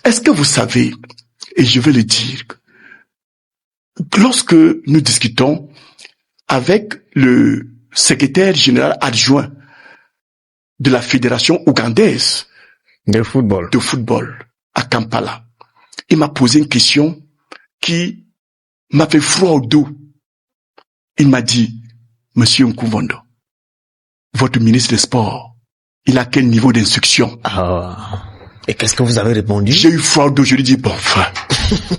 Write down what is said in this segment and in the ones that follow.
Est-ce que vous savez, et je vais le dire, lorsque nous discutons avec le secrétaire général adjoint de la fédération ougandaise de football à Kampala, il m'a posé une question qui m'a fait froid au dos. Il m'a dit, Monsieur Nkuvondo, votre ministre des Sports, il a quel niveau d'instruction? Et qu'est-ce que vous avez répondu? J'ai eu froid au dos, je lui ai dit, bon, enfin,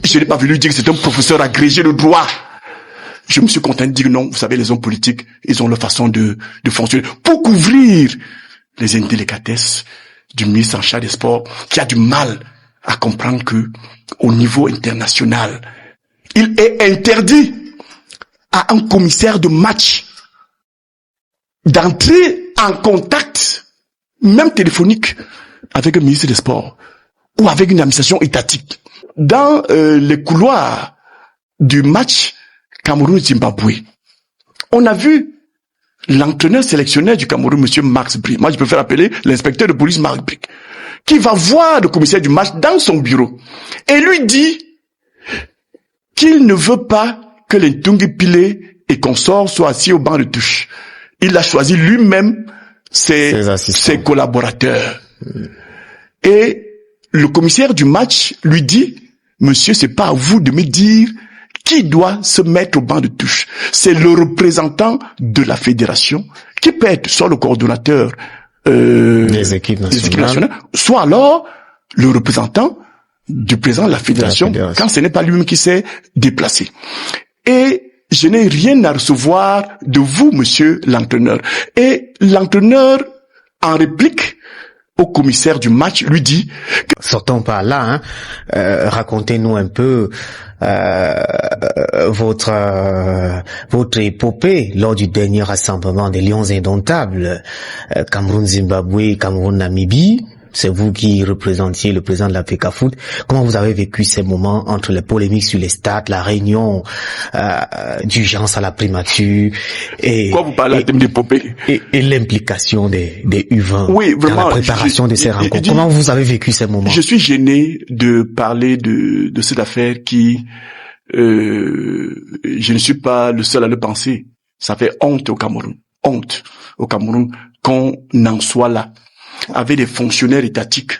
je n'ai pas voulu dire que c'est un professeur agrégé de droit. Je me suis content de dire non, vous savez, les hommes politiques, ils ont leur façon de fonctionner pour couvrir les indélicatesses du ministre en charge des Sports, qui a du mal à comprendre que, au niveau international, il est interdit à un commissaire de match d'entrer en contact, même téléphonique, avec un ministre des Sports ou avec une administration étatique. Dans les couloirs du match Cameroun-Zimbabwe, on a vu l'entraîneur sélectionneur du Cameroun, monsieur Max Brick, moi je préfère appeler l'inspecteur de police Max Brick, qui va voir le commissaire du match dans son bureau et lui dit qu'il ne veut pas que les Tungi Pile et consorts soient assis au banc de touche. Il a choisi lui-même ses collaborateurs. Et le commissaire du match lui dit, monsieur, c'est pas à vous de me dire qui doit se mettre au banc de touche. C'est le représentant de la fédération qui peut être soit le coordonnateur des équipes nationales, soit alors le représentant du président de la fédération, quand ce n'est pas lui-même qui s'est déplacé. Et je n'ai rien à recevoir de vous, monsieur l'entraîneur. Et l'entraîneur, en réplique au commissaire du match, lui dit... Sortons par là, racontez-nous un peu votre épopée lors du dernier rassemblement des Lions Indomptables, Cameroun-Zimbabwe, Cameroun-Namibie. C'est vous qui représentiez le président de la FECAFOOT. Comment vous avez vécu ces moments entre les polémiques sur les stades, la réunion d'urgence à la primature et quoi vous parlez d'épopée et l'implication des U20 oui, vraiment, dans la préparation de ces rencontres? Comment vous avez vécu ces moments? Je suis gêné de parler de cette affaire qui, je ne suis pas le seul à le penser. Ça fait honte au Cameroun qu'on en soit là, avec des fonctionnaires étatiques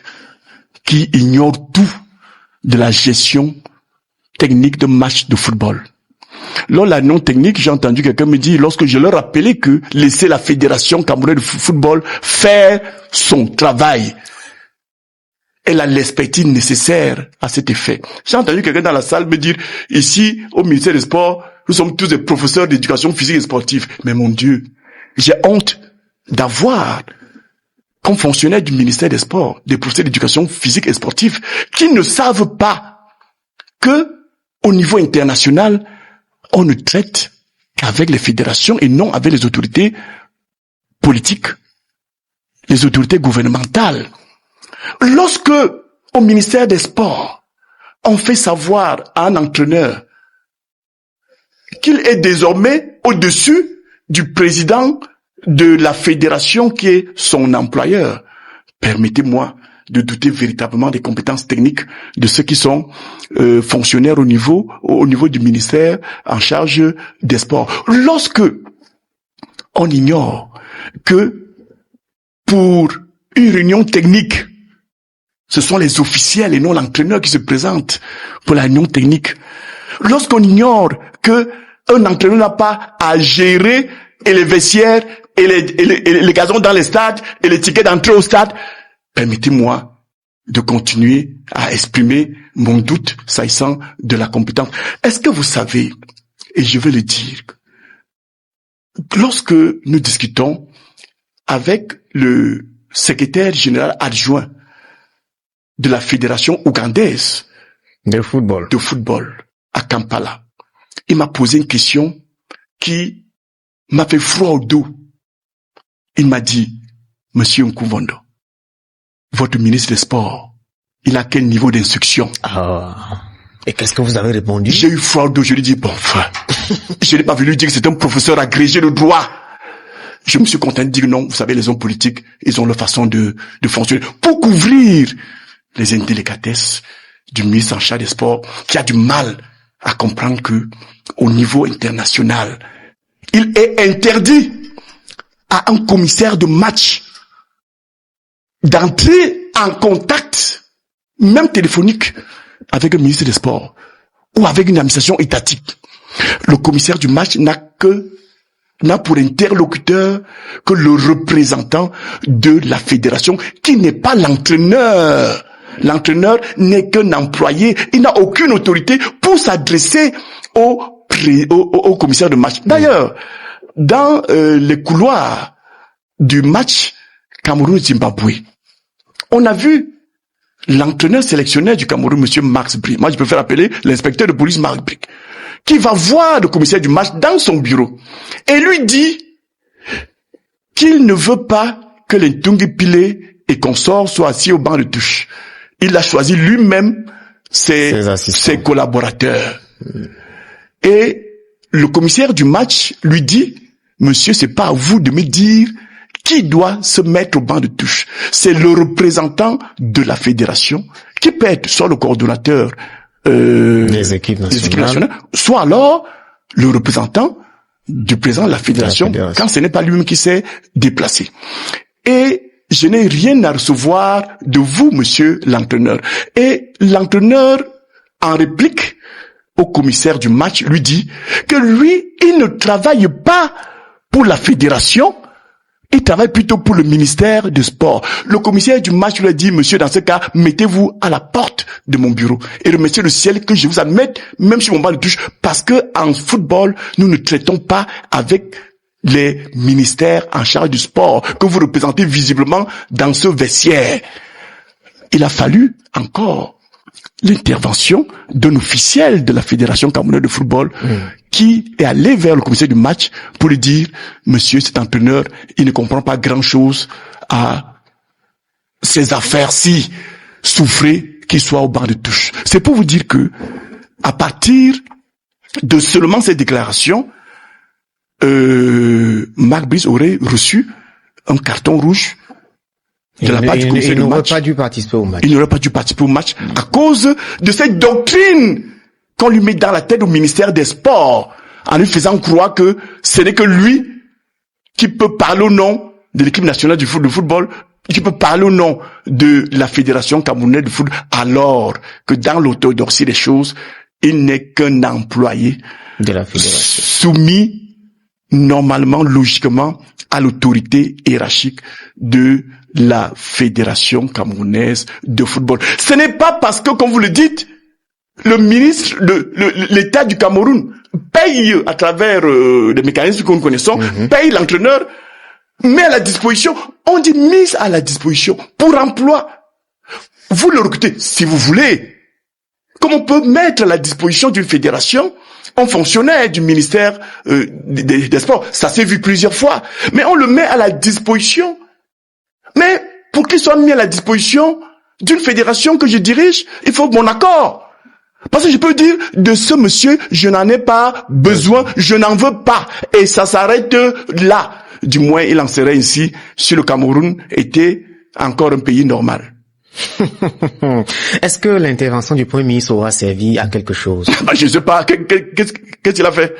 qui ignorent tout de la gestion technique de matchs de football. Lors de la non technique, j'ai entendu quelqu'un me dire, lorsque je leur rappelais que laisser la fédération camerounaise de football faire son travail, elle a l'expertise nécessaire à cet effet. J'ai entendu quelqu'un dans la salle me dire, ici, au ministère des Sports, nous sommes tous des professeurs d'éducation physique et sportive. Mais mon Dieu, j'ai honte d'avoir comme fonctionnaires du ministère des Sports, des professeurs d'éducation physique et sportive, qui ne savent pas que, au niveau international, on ne traite qu'avec les fédérations et non avec les autorités politiques, les autorités gouvernementales. Lorsque, au ministère des Sports, on fait savoir à un entraîneur qu'il est désormais au-dessus du président de la fédération qui est son employeur, permettez-moi de douter véritablement des compétences techniques de ceux qui sont fonctionnaires au niveau du ministère en charge des sports. Lorsque on ignore que pour une réunion technique, ce sont les officiels et non l'entraîneur qui se présentent pour la réunion technique. Lorsqu'on ignore que un entraîneur n'a pas à gérer et les vestiaires et les gazons dans les stades et les tickets d'entrée au stade, permettez-moi de continuer à exprimer mon doute s'agissant de la compétence. Est-ce que vous savez, et je vais le dire, lorsque nous discutons avec le secrétaire général adjoint de la fédération ougandaise de football à Kampala, il m'a posé une question qui m'a fait froid au dos. Il m'a dit, Monsieur Nkuvondo, votre ministre des Sports, il a quel niveau d'instruction? Et qu'est-ce que vous avez répondu? J'ai eu froid au dos, je lui ai dit, bon, enfin, je n'ai pas voulu dire que c'est un professeur agrégé de droit. Je me suis content de dire non, vous savez, les hommes politiques, ils ont leur façon de fonctionner pour couvrir les indélicatesses du ministre en charge des sports, qui a du mal à comprendre que, au niveau international, il est interdit à un commissaire de match d'entrer en contact, même téléphonique, avec un ministre des Sports ou avec une administration étatique. Le commissaire du match n'a pour interlocuteur que le représentant de la fédération, qui n'est pas l'entraîneur. L'entraîneur n'est qu'un employé. Il n'a aucune autorité pour s'adresser au commissaire de match. D'ailleurs, dans les couloirs du match Cameroun-Zimbabwe, on a vu l'entraîneur sélectionneur du Cameroun, monsieur Max Brick, moi je préfère appeler l'inspecteur de police Max Brick, qui va voir le commissaire du match dans son bureau et lui dit qu'il ne veut pas que les Ntungi Pile et consorts soient assis au banc de touche. Il a choisi lui-même ses collaborateurs. Et le commissaire du match lui dit, monsieur, c'est pas à vous de me dire qui doit se mettre au banc de touche. C'est le représentant de la fédération, qui peut être soit le coordonnateur des équipes nationales, soit alors le représentant du président de la fédération, quand ce n'est pas lui-même qui s'est déplacé. Et je n'ai rien à recevoir de vous, monsieur l'entraîneur. Et l'entraîneur, en réplique au commissaire du match, lui dit que lui, il ne travaille pas pour la fédération, il travaille plutôt pour le ministère des Sports. Le commissaire du match lui a dit, monsieur, dans ce cas, mettez-vous à la porte de mon bureau et remerciez le ciel que je vous admette, même sur mon banc de touche, parce que en football, nous ne traitons pas avec les ministères en charge du sport que vous représentez visiblement dans ce vestiaire. Il a fallu encore l'intervention d'un officiel de la Fédération camerounaise de football qui est allé vers le commissaire du match pour lui dire, monsieur, cet entraîneur, il ne comprend pas grand-chose à ces affaires-ci. Souffrez qu'il soit au banc de touche. C'est pour vous dire que, à partir de seulement ces déclarations, Marc Brice aurait reçu un carton rouge de la part du commissaire du match. Il n'aurait pas dû participer au match. Il n'aurait pas dû participer au match à cause de cette doctrine qu'on lui met dans la tête au ministère des Sports, en lui faisant croire que ce n'est que lui qui peut parler au nom de l'équipe nationale de football, qui peut parler au nom de la Fédération camerounaise de football, alors que dans l'orthodoxie des choses, il n'est qu'un employé de la fédération, soumis normalement, logiquement, à l'autorité hiérarchique de la Fédération camerounaise de football. Ce n'est pas parce que, comme vous le dites, le ministre, l'État du Cameroun paye à travers les mécanismes que nous connaissons, paye l'entraîneur, met à la disposition, on dit mise à la disposition pour emploi. Vous le recrutez si vous voulez. Comme on peut mettre à la disposition d'une fédération un fonctionnaire du ministère des Sports. Ça s'est vu plusieurs fois. Mais on le met à la disposition. Mais pour qu'il soit mis à la disposition d'une fédération que je dirige, il faut mon accord. Parce que je peux dire, de ce monsieur, je n'en ai pas besoin, je n'en veux pas. Et ça s'arrête là. Du moins, il en serait ainsi si le Cameroun était encore un pays normal. Est-ce que l'intervention du Premier ministre aura servi à quelque chose? Je ne sais pas. Qu'est-ce qu'il a fait?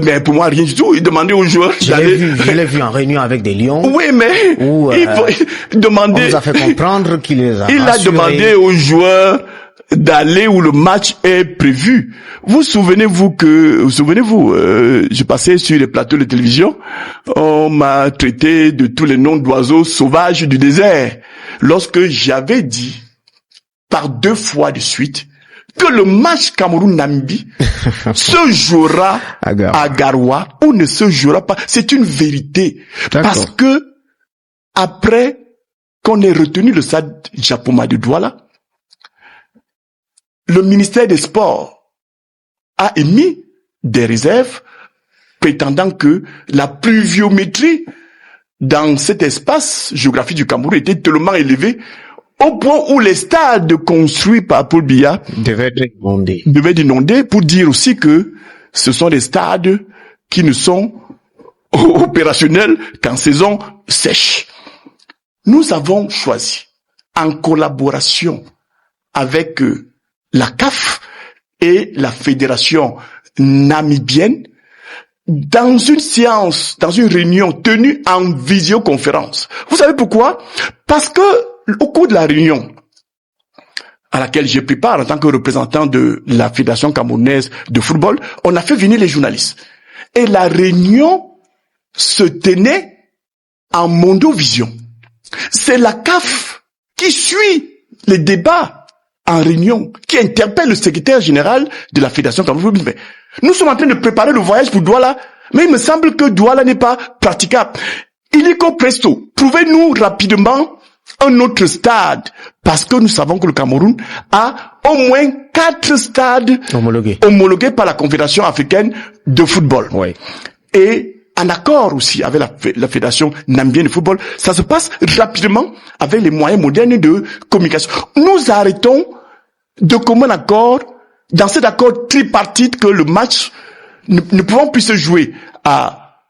Mais pour moi, rien du tout. Il demandait aux joueurs d'aller... Je l'ai vu en réunion avec des lions. Oui, mais il demandait... On nous a fait comprendre qu'il les a Il a demandé aux joueurs d'aller où le match est prévu. Souvenez-vous, je passais sur les plateaux de télévision, on m'a traité de tous les noms d'oiseaux sauvages du désert. Lorsque j'avais dit, par 2 fois de suite, que le match Cameroun-Namibie se jouera à Garoua ou ne se jouera pas. C'est une vérité. Parce que, après qu'on ait retenu le stade Japoma de Douala, le ministère des Sports a émis des réserves prétendant que la pluviométrie dans cet espace géographique du Cameroun était tellement élevée au point où les stades construits par Paul Biya devaient être inondés, pour dire aussi que ce sont des stades qui ne sont opérationnels qu'en saison sèche. Nous avons choisi, en collaboration avec la CAF et la fédération namibienne dans une séance, dans une réunion tenue en visioconférence. Vous savez pourquoi? Parce que au cours de la réunion à laquelle j'ai pris part en tant que représentant de la Fédération camerounaise de football, on a fait venir les journalistes. Et la réunion se tenait en mondovision. C'est la CAF qui suit les débats en réunion, qui interpelle le secrétaire général de la Fédération camerounaise. Mais nous sommes en train de préparer le voyage pour Douala, mais il me semble que Douala n'est pas praticable. Illico presto, trouvez-nous rapidement un autre stade, parce que nous savons que le Cameroun a au moins 4 stades homologués par la Confédération africaine de football. Oui. Et en accord aussi avec la Fédération namibienne de football, ça se passe rapidement avec les moyens modernes de communication. Nous arrêtons de commun accord, dans cet accord tripartite, que le match ne pouvons plus se jouer à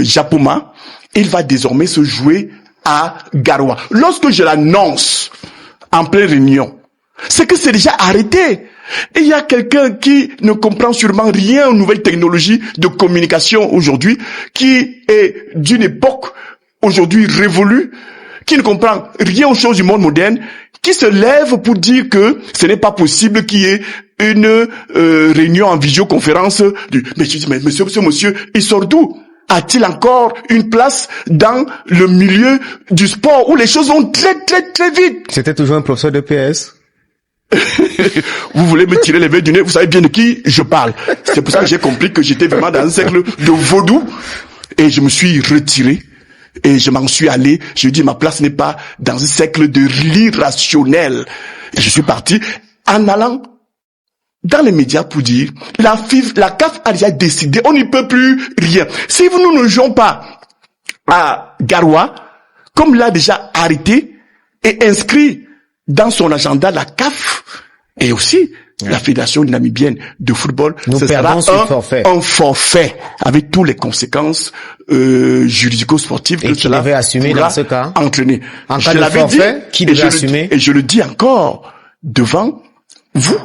Japoma, il va désormais se jouer à Garoua. Lorsque je l'annonce en pleine réunion, c'est que c'est déjà arrêté. Et il y a quelqu'un qui ne comprend sûrement rien aux nouvelles technologies de communication aujourd'hui, qui est d'une époque aujourd'hui révolue, qui ne comprend rien aux choses du monde moderne, qui se lève pour dire que ce n'est pas possible qu'il y ait une réunion en visioconférence. Mais je dis, mais monsieur, il sort d'où? A-t-il encore une place dans le milieu du sport où les choses vont très vite? C'était toujours un professeur de PS. Vous voulez me tirer les verres du nez, vous savez bien de qui je parle. C'est pour ça que j'ai compris que j'étais vraiment dans un cercle de vaudou, et je me suis retiré et je m'en suis allé. Je dis, ma place n'est pas dans un cercle de l'irrationnel. Et je suis parti en allant dans les médias pour dire, la CAF a déjà décidé, on n'y peut plus rien. Si nous ne jouons pas à Garoua, comme l'a déjà arrêté et inscrit dans son agenda la CAF, et aussi la Fédération namibienne de football, ce sera un forfait avec toutes les conséquences juridico-sportives que cela devait assumer dans ce cas. Entraîner. En cas de forfait, qui devait assumer? Et je le dis encore devant vous,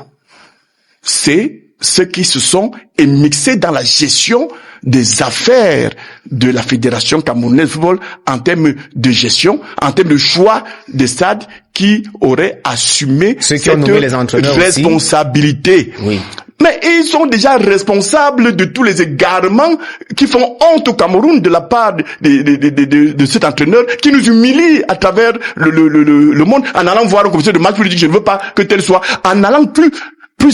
c'est ceux qui se sont émixés dans la gestion des affaires de la Fédération camerounaise de football en termes de gestion, en termes de choix des stades, qui auraient assumé cette responsabilité. Oui. Mais ils sont déjà responsables de tous les égarements qui font honte au Cameroun de la part de cet entraîneur qui nous humilie à travers le monde, en allant voir un commissaire de match pour lui dire je ne veux pas que tel soit, en allant plus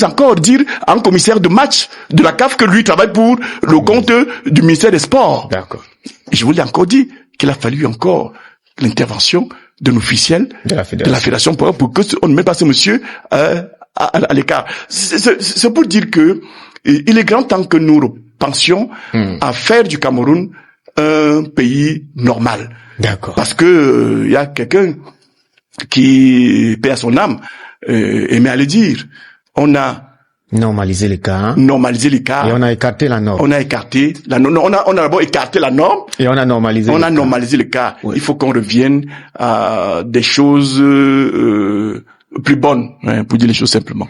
encore dire à un commissaire de match de la CAF que lui travaille pour le compte du ministère des Sports. D'accord. Je vous l'ai encore dit qu'il a fallu encore l'intervention d'un officiel de la Fédération pour que on ne mette pas ce monsieur à l'écart. C'est pour dire que il est grand temps que nous pensions à faire du Cameroun un pays normal. D'accord. Parce que il y a quelqu'un qui paie à son âme aimait à le dire. On a normalisé les cas. Normalisé les cas. Et on a écarté la norme. On a écarté la norme. On a d'abord écarté la norme. Et on a normalisé. On a normalisé les cas. Oui. Il faut qu'on revienne à des choses plus bonnes, pour dire les choses simplement.